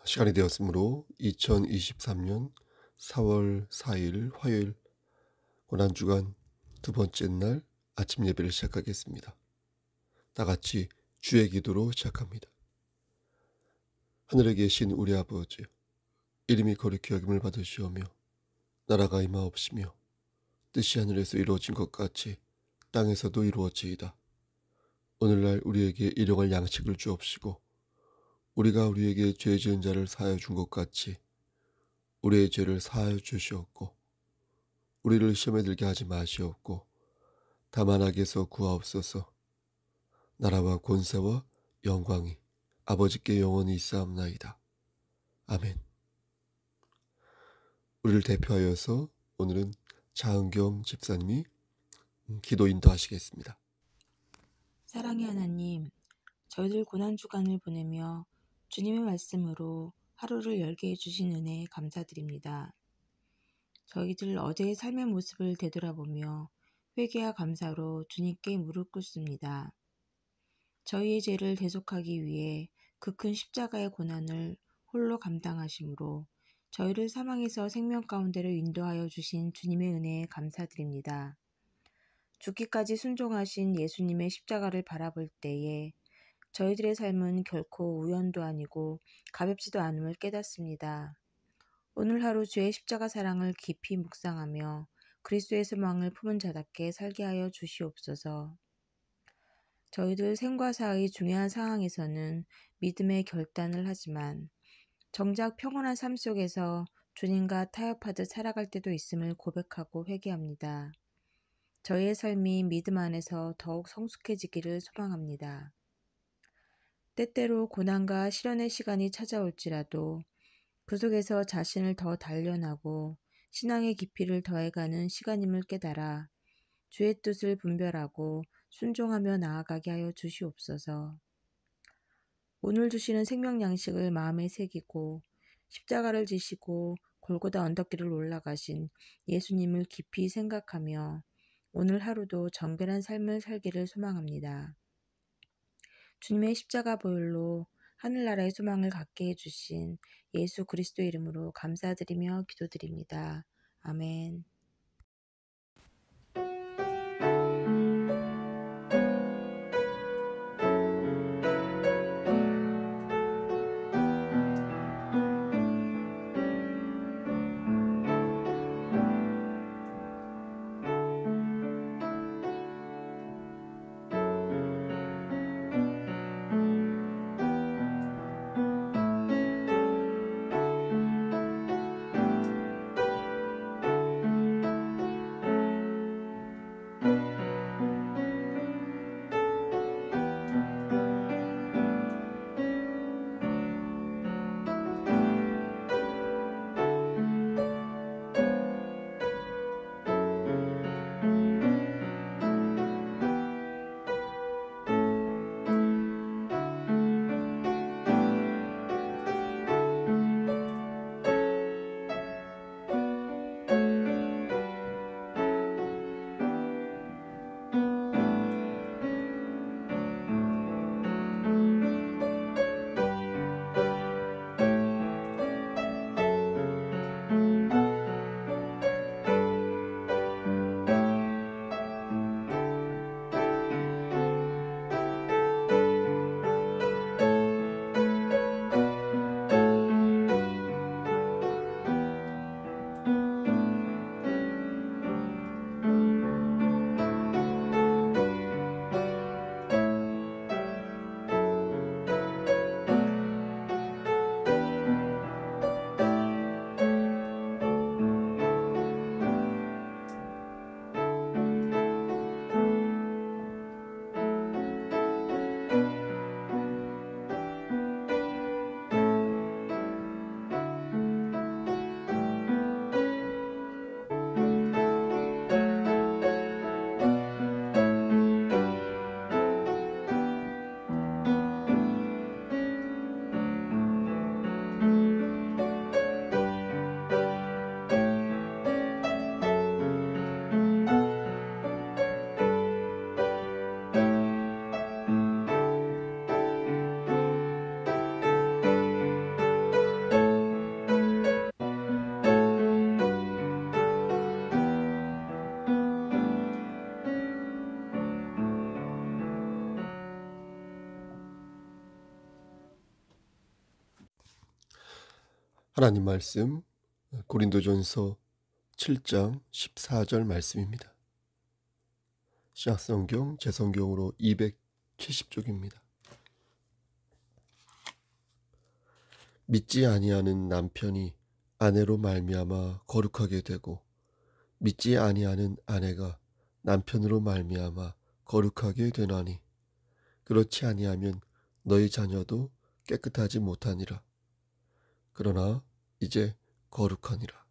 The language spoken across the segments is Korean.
시간이 되었으므로 2023년 4월 4일 화요일 고난주간 두 번째 날 아침 예배를 시작하겠습니다. 다 같이 주의 기도로 시작합니다. 하늘에 계신 우리 아버지, 이름이 거룩히 여김을 받으시오며 나라가 임하옵시며 뜻이 하늘에서 이루어진 것 같이 땅에서도 이루어지이다. 오늘날 우리에게 일용할 양식을 주옵시고 우리가 우리에게 죄 지은 자를 사하여 준 것 같이 우리의 죄를 사하여 주시옵고 우리를 시험에 들게 하지 마시옵고 다만 악에서 구하옵소서. 나라와 권세와 영광이 아버지께 영원히 있사옵나이다. 아멘. 우리를 대표하여서 오늘은 자은경 집사님이 기도 인도하시겠습니다. 사랑의 하나님, 저희들 고난주간을 보내며 주님의 말씀으로 하루를 열게 해주신 은혜에 감사드립니다. 저희들 어제의 삶의 모습을 되돌아보며 회개와 감사로 주님께 무릎 꿇습니다. 저희의 죄를 대속하기 위해 그 큰 십자가의 고난을 홀로 감당하심으로 저희를 사망에서 생명 가운데로 인도하여 주신 주님의 은혜에 감사드립니다. 죽기까지 순종하신 예수님의 십자가를 바라볼 때에 저희들의 삶은 결코 우연도 아니고 가볍지도 않음을 깨닫습니다. 오늘 하루 주의 십자가 사랑을 깊이 묵상하며 그리스도의 소망을 품은 자답게 살게 하여 주시옵소서. 저희들 생과 사의 중요한 상황에서는 믿음의 결단을 하지만 정작 평온한 삶 속에서 주님과 타협하듯 살아갈 때도 있음을 고백하고 회개합니다. 저희의 삶이 믿음 안에서 더욱 성숙해지기를 소망합니다. 때때로 고난과 시련의 시간이 찾아올지라도 그 속에서 자신을 더 단련하고 신앙의 깊이를 더해가는 시간임을 깨달아 주의 뜻을 분별하고 순종하며 나아가게 하여 주시옵소서. 오늘 주시는 생명 양식을 마음에 새기고 십자가를 지시고 골고다 언덕길을 올라가신 예수님을 깊이 생각하며 오늘 하루도 정결한 삶을 살기를 소망합니다. 주님의 십자가 보혈로 하늘나라의 소망을 갖게 해주신 예수 그리스도의 이름으로 감사드리며 기도드립니다. 아멘. 하나님 말씀 고린도전서 7장 14절 말씀입니다. 신약성경 제성경으로 270쪽입니다. 믿지 아니하는 남편이 아내로 말미암아 거룩하게 되고 믿지 아니하는 아내가 남편으로 말미암아 거룩하게 되나니 그렇지 아니하면 너희 자녀도 깨끗하지 못하니라. 그러나 이제 거룩하니라.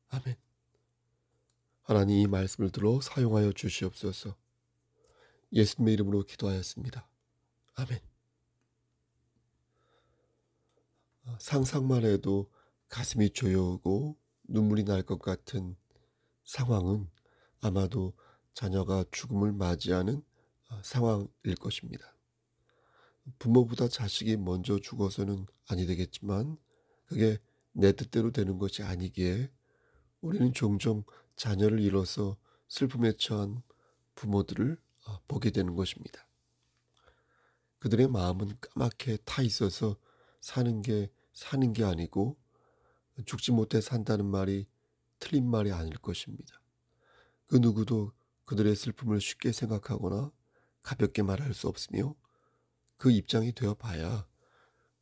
아멘. 하나님 이 말씀을 들어 사용하여 주시옵소서. 예수님의 이름으로 기도하였습니다. 아멘. 상상만 해도 가슴이 조여오고 눈물이 날 것 같은 상황은 아마도 자녀가 죽음을 맞이하는 상황일 것입니다. 부모보다 자식이 먼저 죽어서는 아니 되겠지만 그게 내 뜻대로 되는 것이 아니기에 우리는 종종 자녀를 잃어서 슬픔에 처한 부모들을 보게 되는 것입니다. 그들의 마음은 까맣게 타 있어서 사는 게 아니고 죽지 못해 산다는 말이 틀린 말이 아닐 것입니다. 그 누구도 그들의 슬픔을 쉽게 생각하거나 가볍게 말할 수 없으며 그 입장이 되어 봐야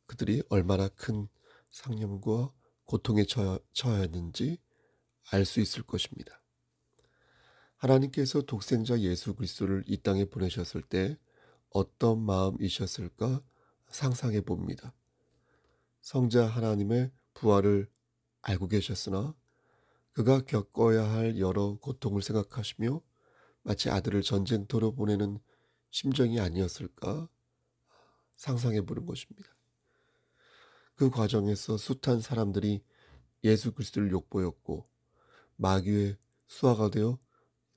그들이 얼마나 큰 상념과 고통에 처해야 했는지 알 수 있을 것입니다. 하나님께서 독생자 예수 그리스도를 이 땅에 보내셨을 때 어떤 마음이셨을까 상상해 봅니다. 성자 하나님의 부활을 알고 계셨으나 그가 겪어야 할 여러 고통을 생각하시며 마치 아들을 전쟁터로 보내는 심정이 아니었을까 상상해 보는 것입니다. 그 과정에서 숱한 사람들이 예수 그리스도를 욕보였고 마귀의 수하가 되어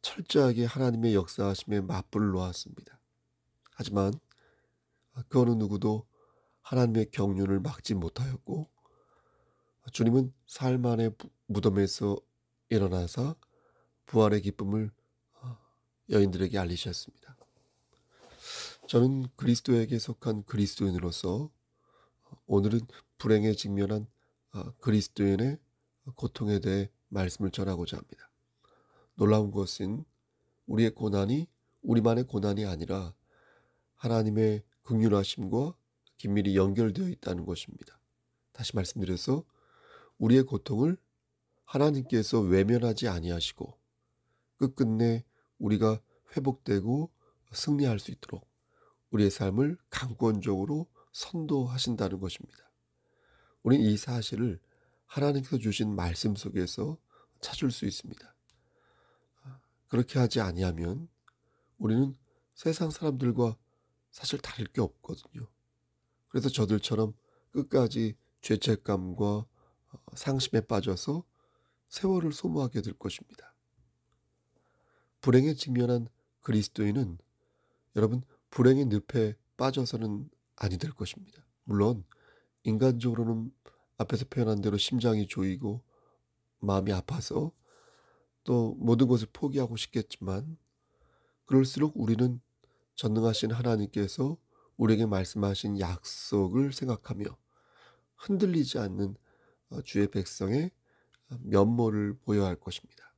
철저하게 하나님의 역사하심에 맞불을 놓았습니다. 하지만 그 어느 누구도 하나님의 경륜을 막지 못하였고 주님은 사흘 만에 무덤에서 일어나사 부활의 기쁨을 여인들에게 알리셨습니다. 저는 그리스도에게 속한 그리스도인으로서 오늘은 불행에 직면한 그리스도인의 고통에 대해 말씀을 전하고자 합니다. 놀라운 것은 우리의 고난이 우리만의 고난이 아니라 하나님의 긍휼하심과 긴밀히 연결되어 있다는 것입니다. 다시 말씀드려서 우리의 고통을 하나님께서 외면하지 아니하시고 끝끝내 우리가 회복되고 승리할 수 있도록 우리의 삶을 강권적으로 선도하신다는 것입니다. 우리는 이 사실을 하나님께서 주신 말씀 속에서 찾을 수 있습니다. 그렇게 하지 아니하면 우리는 세상 사람들과 사실 다를 게 없거든요. 그래서 저들처럼 끝까지 죄책감과 상심에 빠져서 세월을 소모하게 될 것입니다. 불행에 직면한 그리스도인은 여러분 불행의 늪에 빠져서는 아니 될 것입니다. 물론 인간적으로는 앞에서 표현한 대로 심장이 조이고 마음이 아파서 또 모든 것을 포기하고 싶겠지만 그럴수록 우리는 전능하신 하나님께서 우리에게 말씀하신 약속을 생각하며 흔들리지 않는 주의 백성의 면모를 보여야 할 것입니다.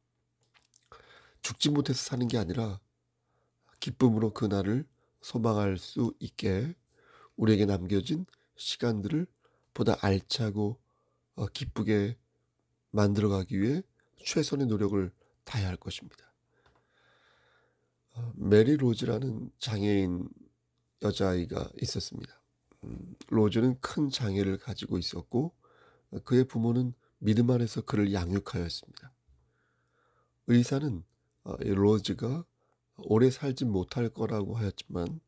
죽지 못해서 사는 게 아니라 기쁨으로 그 날을 소망할 수 있게 우리에게 남겨진 시간들을 보다 알차고 기쁘게 만들어가기 위해 최선의 노력을 다해야 할 것입니다. 메리 로즈라는 장애인 여자아이가 있었습니다. 로즈는 큰 장애를 가지고 있었고 그의 부모는 믿음 안에서 그를 양육하였습니다. 의사는 로즈가 오래 살지 못할 거라고 하였지만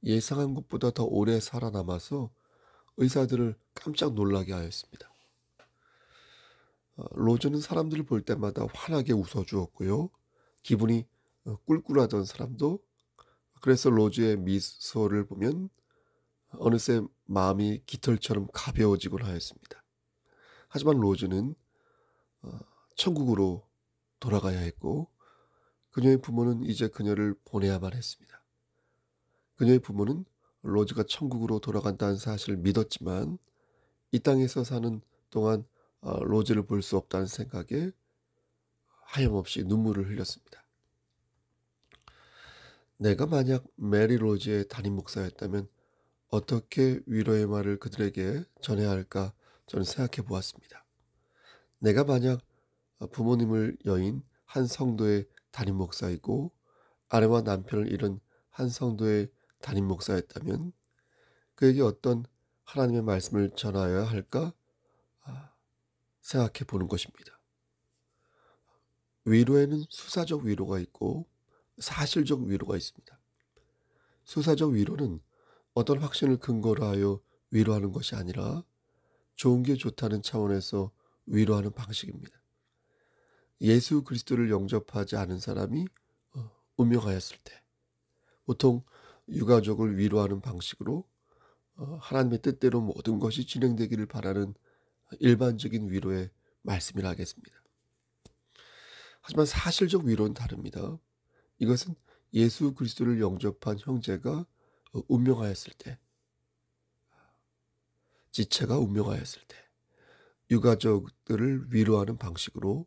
예상한 것보다 더 오래 살아남아서 의사들을 깜짝 놀라게 하였습니다. 로즈는 사람들을 볼 때마다 환하게 웃어주었고요. 기분이 꿀꿀하던 사람도 그래서 로즈의 미소를 보면 어느새 마음이 깃털처럼 가벼워지곤 하였습니다. 하지만 로즈는 천국으로 돌아가야 했고 그녀의 부모는 이제 그녀를 보내야만 했습니다. 그녀의 부모는 로즈가 천국으로 돌아간다는 사실을 믿었지만 이 땅에서 사는 동안 로즈를 볼 수 없다는 생각에 하염없이 눈물을 흘렸습니다. 내가 만약 메리 로즈의 담임 목사였다면 어떻게 위로의 말을 그들에게 전해야 할까 저는 생각해 보았습니다. 내가 만약 부모님을 여인 한 성도의 담임 목사이고 아내와 남편을 잃은 한 성도의 담임 목사였다면 그에게 어떤 하나님의 말씀을 전하여야 할까 생각해 보는 것입니다. 위로에는 수사적 위로가 있고 사실적 위로가 있습니다. 수사적 위로는 어떤 확신을 근거로 하여 위로하는 것이 아니라 좋은 게 좋다는 차원에서 위로하는 방식입니다. 예수 그리스도를 영접하지 않은 사람이 운명하였을 때 보통 유가족을 위로하는 방식으로 하나님의 뜻대로 모든 것이 진행되기를 바라는 일반적인 위로의 말씀이라 하겠습니다. 하지만 사실적 위로는 다릅니다. 이것은 예수 그리스도를 영접한 형제가 운명하였을 때, 지체가 운명하였을 때 유가족들을 위로하는 방식으로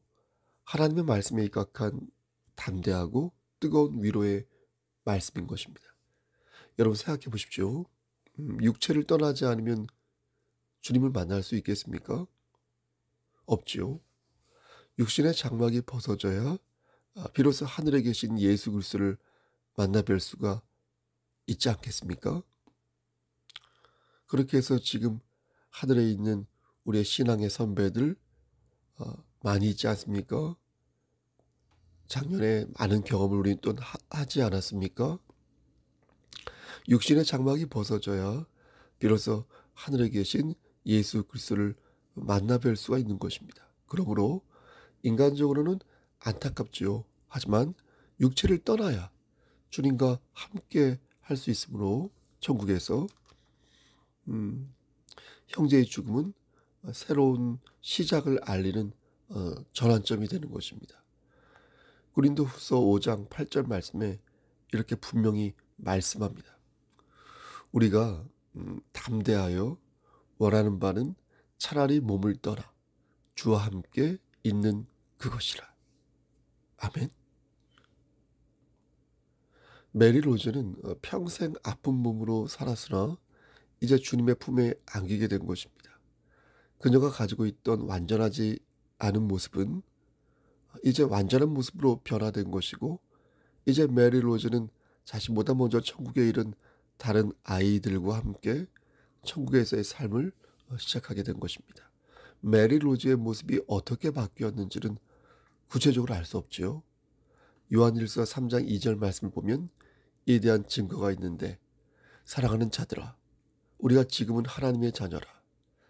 하나님의 말씀에 입각한 담대하고 뜨거운 위로의 말씀인 것입니다. 여러분 생각해 보십시오. 육체를 떠나지 않으면 주님을 만날 수 있겠습니까? 없지요. 육신의 장막이 벗어져야 비로소 하늘에 계신 예수 그리스도를 만나 뵐 수가 있지 않겠습니까? 그렇게 해서 지금 하늘에 있는 우리의 신앙의 선배들 많이 있지 않습니까? 작년에 많은 경험을 우리는 또 하지 않았습니까? 육신의 장막이 벗어져야 비로소 하늘에 계신 예수 그리스도를 만나 뵐 수가 있는 것입니다. 그러므로 인간적으로는 안타깝지요. 하지만 육체를 떠나야 주님과 함께 할 수 있으므로 천국에서 형제의 죽음은 새로운 시작을 알리는 전환점이 되는 것입니다. 고린도후서 5장 8절 말씀에 이렇게 분명히 말씀합니다. 우리가 담대하여 원하는 바는 차라리 몸을 떠나 주와 함께 있는 그것이라. 아멘. 메리 로즈는 평생 아픈 몸으로 살았으나 이제 주님의 품에 안기게 된 것입니다. 그녀가 가지고 있던 완전하지 않은 모습은 이제 완전한 모습으로 변화된 것이고 이제 메리 로즈는 자신보다 먼저 천국에 이른 다른 아이들과 함께 천국에서의 삶을 시작하게 된 것입니다. 메리 로즈의 모습이 어떻게 바뀌었는지는 구체적으로 알 수 없지요. 요한일서 3장 2절 말씀을 보면 이에 대한 증거가 있는데 사랑하는 자들아 우리가 지금은 하나님의 자녀라.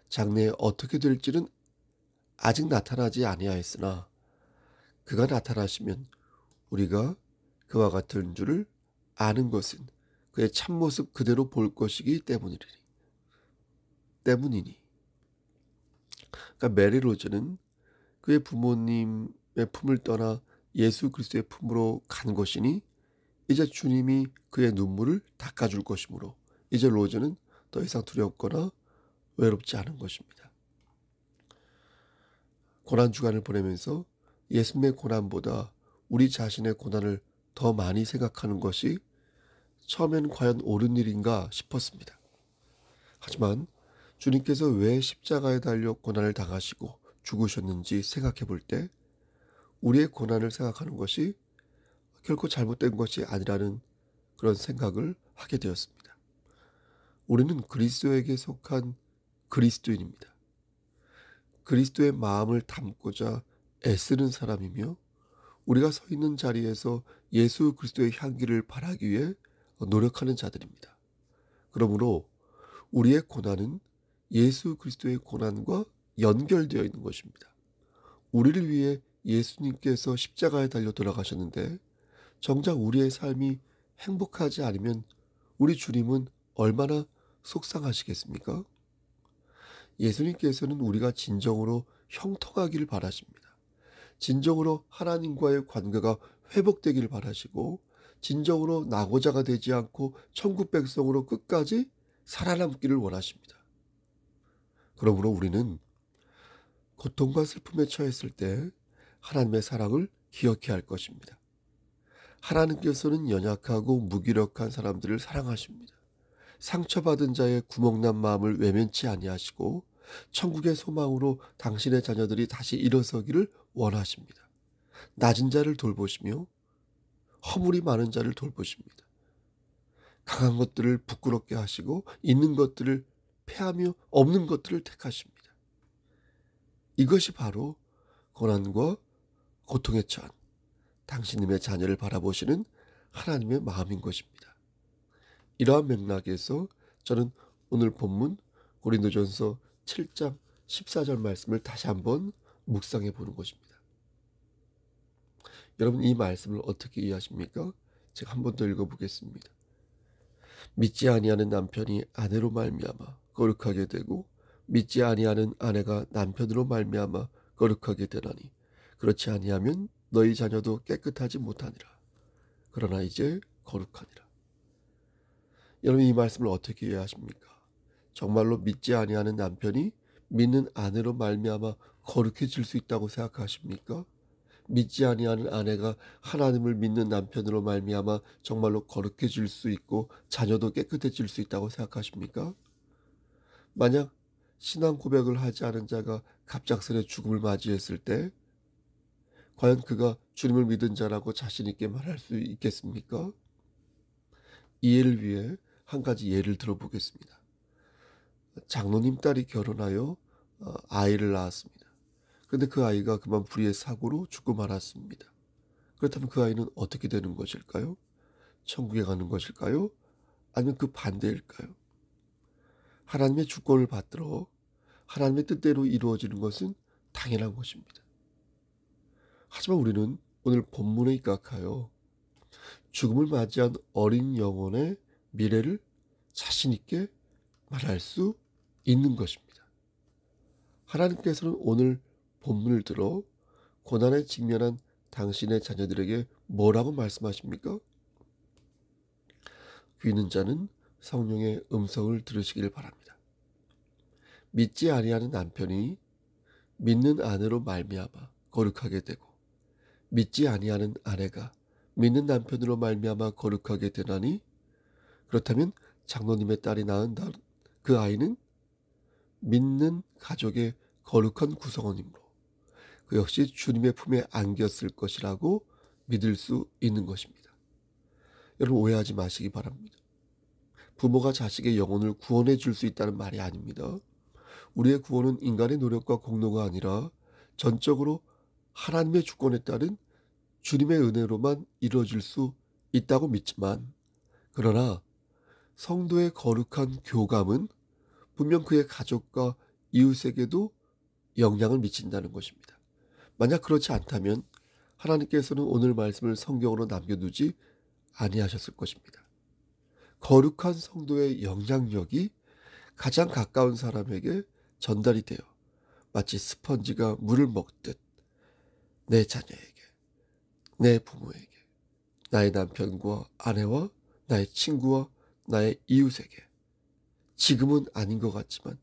장래에 어떻게 될지는 아직 나타나지 아니하였으나 그가 나타나시면 우리가 그와 같은 줄을 아는 것은 그의 참모습 그대로 볼 것이기 때문이니. 그러니까 메리 로즈는 그의 부모님의 품을 떠나 예수 그리스도의 품으로 간 것이니 이제 주님이 그의 눈물을 닦아줄 것이므로 이제 로즈는 더 이상 두렵거나 외롭지 않은 것입니다. 고난주간을 보내면서 예수님의 고난보다 우리 자신의 고난을 더 많이 생각하는 것이 처음엔 과연 옳은 일인가 싶었습니다. 하지만 주님께서 왜 십자가에 달려 고난을 당하시고 죽으셨는지 생각해 볼 때 우리의 고난을 생각하는 것이 결코 잘못된 것이 아니라는 그런 생각을 하게 되었습니다. 우리는 그리스도에게 속한 그리스도인입니다. 그리스도의 마음을 담고자 애쓰는 사람이며 우리가 서 있는 자리에서 예수 그리스도의 향기를 발하기 위해 노력하는 자들입니다. 그러므로 우리의 고난은 예수 그리스도의 고난과 연결되어 있는 것입니다. 우리를 위해 예수님께서 십자가에 달려 돌아가셨는데 정작 우리의 삶이 행복하지 않으면 우리 주님은 얼마나 속상하시겠습니까? 예수님께서는 우리가 진정으로 형통하기를 바라십니다. 진정으로 하나님과의 관계가 회복되기를 바라시고 진정으로 낙오자가 되지 않고 천국 백성으로 끝까지 살아남기를 원하십니다. 그러므로 우리는 고통과 슬픔에 처했을 때 하나님의 사랑을 기억해야 할 것입니다. 하나님께서는 연약하고 무기력한 사람들을 사랑하십니다. 상처받은 자의 구멍난 마음을 외면치 아니하시고 천국의 소망으로 당신의 자녀들이 다시 일어서기를 원하십니다. 낮은 자를 돌보시며 허물이 많은 자를 돌보십니다. 강한 것들을 부끄럽게 하시고 있는 것들을 패하며 없는 것들을 택하십니다. 이것이 바로 고난과 고통에 처한 당신님의 자녀를 바라보시는 하나님의 마음인 것입니다. 이러한 맥락에서 저는 오늘 본문 고린도전서 7장 14절 말씀을 다시 한번 묵상해 보는 것입니다. 여러분, 이 말씀을 어떻게 이해하십니까? 제가 한 번 더 읽어보겠습니다. 믿지 아니하는 남편이 아내로 말미암아 거룩하게 되고 믿지 아니하는 아내가 남편으로 말미암아 거룩하게 되나니 그렇지 아니하면 너희 자녀도 깨끗하지 못하니라. 그러나 이제 거룩하니라. 여러분, 이 말씀을 어떻게 이해하십니까? 정말로 믿지 아니하는 남편이 믿는 아내로 말미암아 거룩해질 수 있다고 생각하십니까? 믿지 아니하는 아내가 하나님을 믿는 남편으로 말미암아 정말로 거룩해질 수 있고 자녀도 깨끗해질 수 있다고 생각하십니까? 만약 신앙 고백을 하지 않은 자가 갑작스레 죽음을 맞이했을 때 과연 그가 주님을 믿은 자라고 자신 있게 말할 수 있겠습니까? 이해를 위해 한 가지 예를 들어보겠습니다. 장로님 딸이 결혼하여 아이를 낳았습니다. 그런데 그 아이가 그만 불의의 사고로 죽고 말았습니다. 그렇다면 그 아이는 어떻게 되는 것일까요? 천국에 가는 것일까요? 아니면 그 반대일까요? 하나님의 주권을 받들어 하나님의 뜻대로 이루어지는 것은 당연한 것입니다. 하지만 우리는 오늘 본문에 입각하여 죽음을 맞이한 어린 영혼의 미래를 자신 있게 말할 수 있는 것입니다. 하나님께서는 오늘 본문을 들어 고난에 직면한 당신의 자녀들에게 뭐라고 말씀하십니까? 귀 있는 자는 성령의 음성을 들으시길 바랍니다. 믿지 아니하는 남편이 믿는 아내로 말미암아 거룩하게 되고 믿지 아니하는 아내가 믿는 남편으로 말미암아 거룩하게 되나니 그렇다면 장로님의 딸이 낳은 그 아이는 믿는 가족의 거룩한 구성원이므로 그 역시 주님의 품에 안겼을 것이라고 믿을 수 있는 것입니다. 여러분, 오해하지 마시기 바랍니다. 부모가 자식의 영혼을 구원해 줄 수 있다는 말이 아닙니다. 우리의 구원은 인간의 노력과 공로가 아니라 전적으로 하나님의 주권에 따른 주님의 은혜로만 이루어질 수 있다고 믿지만, 그러나 성도의 거룩한 교감은 분명 그의 가족과 이웃에게도 영향을 미친다는 것입니다. 만약 그렇지 않다면 하나님께서는 오늘 말씀을 성경으로 남겨두지 아니하셨을 것입니다. 거룩한 성도의 영향력이 가장 가까운 사람에게 전달이 되어 마치 스펀지가 물을 먹듯 내 자녀에게, 내 부모에게, 나의 남편과 아내와 나의 친구와 나의 이웃에게 지금은 아닌 것 같지만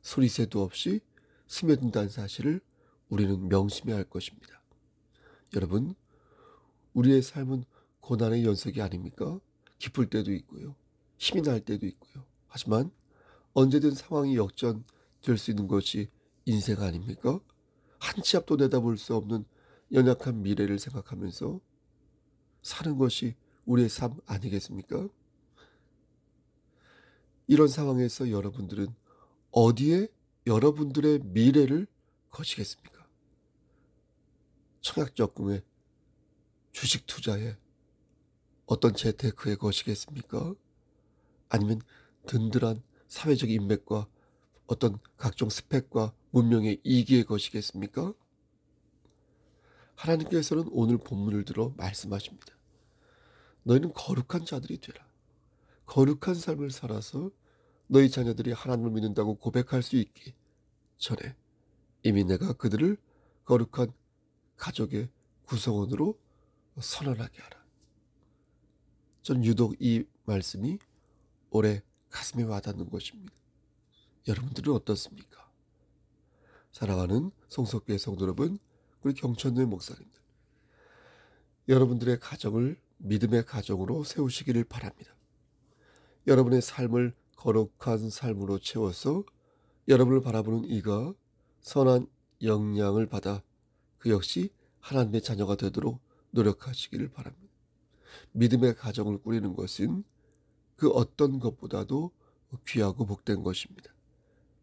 소리새도 없이 스며든다는 사실을 우리는 명심해야 할 것입니다. 여러분, 우리의 삶은 고난의 연속이 아닙니까? 기쁠 때도 있고요. 힘이 날 때도 있고요. 하지만 언제든 상황이 역전될 수 있는 것이 인생 아닙니까? 한 치 앞도 내다볼 수 없는 연약한 미래를 생각하면서 사는 것이 우리의 삶 아니겠습니까? 이런 상황에서 여러분들은 어디에 여러분들의 미래를 거시겠습니까? 청약적금에, 주식 투자에, 어떤 재테크에 거시겠습니까? 아니면 든든한 사회적 인맥과 어떤 각종 스펙과 문명의 이기에 거시겠습니까? 하나님께서는 오늘 본문을 들어 말씀하십니다. 너희는 거룩한 자들이 되라. 거룩한 삶을 살아서 너희 자녀들이 하나님을 믿는다고 고백할 수 있기 전에 이미 내가 그들을 거룩한 가족의 구성원으로 선언하게 하라. 전 유독 이 말씀이 올해 가슴에 와닿는 것입니다. 여러분들은 어떻습니까? 사랑하는 성석교회 성도 여러분, 우리 경천교회 목사님들, 여러분들의 가정을 믿음의 가정으로 세우시기를 바랍니다. 여러분의 삶을 거룩한 삶으로 채워서 여러분을 바라보는 이가 선한 영향을 받아 그 역시 하나님의 자녀가 되도록 노력하시기를 바랍니다. 믿음의 가정을 꾸리는 것은 그 어떤 것보다도 귀하고 복된 것입니다.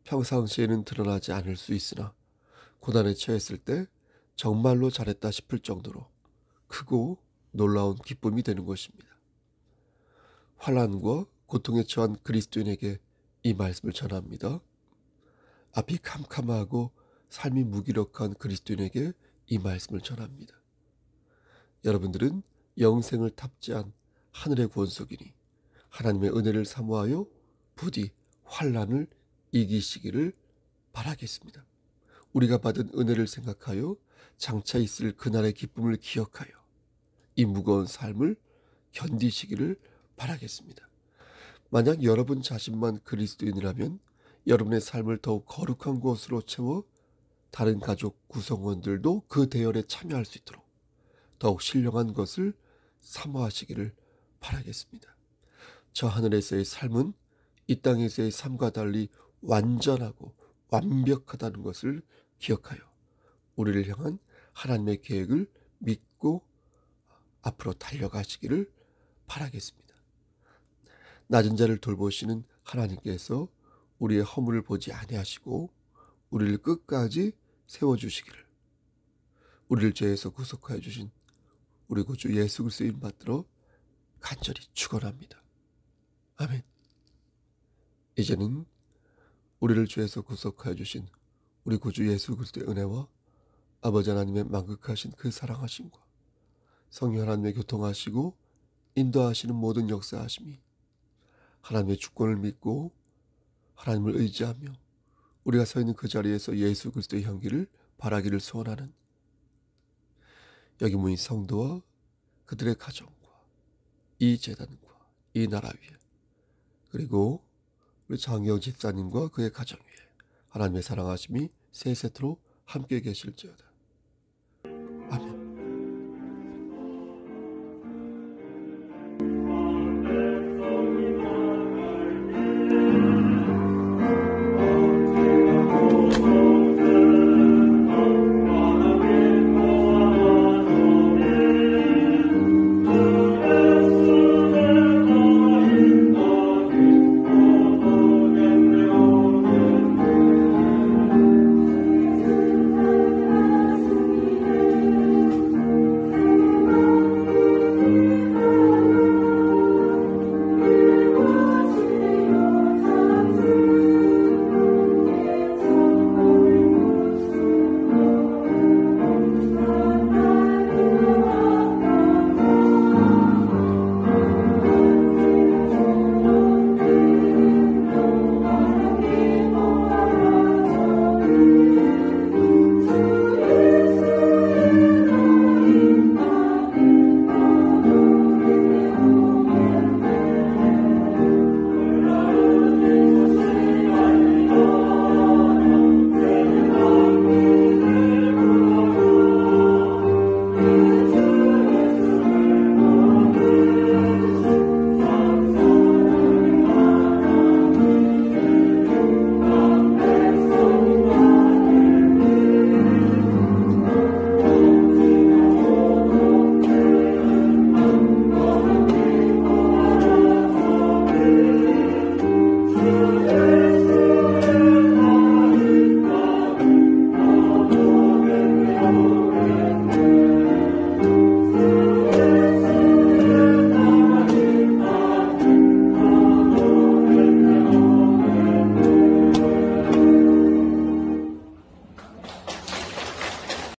평상시에는 드러나지 않을 수 있으나 고난에 처했을 때 정말로 잘했다 싶을 정도로 크고 놀라운 기쁨이 되는 것입니다. 환난과 고통에 처한 그리스도인에게 이 말씀을 전합니다. 앞이 캄캄하고 삶이 무기력한 그리스도인에게 이 말씀을 전합니다. 여러분들은 영생을 탑재한 하늘의 구원석이니 하나님의 은혜를 사모하여 부디 환난을 이기시기를 바라겠습니다. 우리가 받은 은혜를 생각하여 장차 있을 그날의 기쁨을 기억하여 이 무거운 삶을 견디시기를 바라겠습니다. 만약 여러분 자신만 그리스도인이라면 여러분의 삶을 더욱 거룩한 것으로 채워 다른 가족 구성원들도 그 대열에 참여할 수 있도록 더욱 신령한 것을 사모하시기를 바라겠습니다. 저 하늘에서의 삶은 이 땅에서의 삶과 달리 완전하고 완벽하다는 것을 기억하여 우리를 향한 하나님의 계획을 믿고 앞으로 달려가시기를 바라겠습니다. 낮은 자를 돌보시는 하나님께서 우리의 허물을 보지 아니하시고 우리를 끝까지 세워주시기를, 우리를 죄에서 구속하여 주신 우리 구주 예수 그리스도의 이름 받들어 간절히 축원합니다. 아멘. 이제는 우리를 죄에서 구속하여 주신 우리 구주 예수 그리스도의 은혜와 아버지 하나님의 만극하신 그 사랑하심과 성령 하나님의 교통하시고 인도하시는 모든 역사하심이 하나님의 주권을 믿고 하나님을 의지하며 우리가 서 있는 그 자리에서 예수 그리스도의 향기를 바라기를 소원하는 여기 모인 성도와 그들의 가정과 이 재단과 이 나라 위에, 그리고 우리 장영 집사님과 그의 가정 위에 하나님의 사랑하심이 세세토록 함께 계실지어다.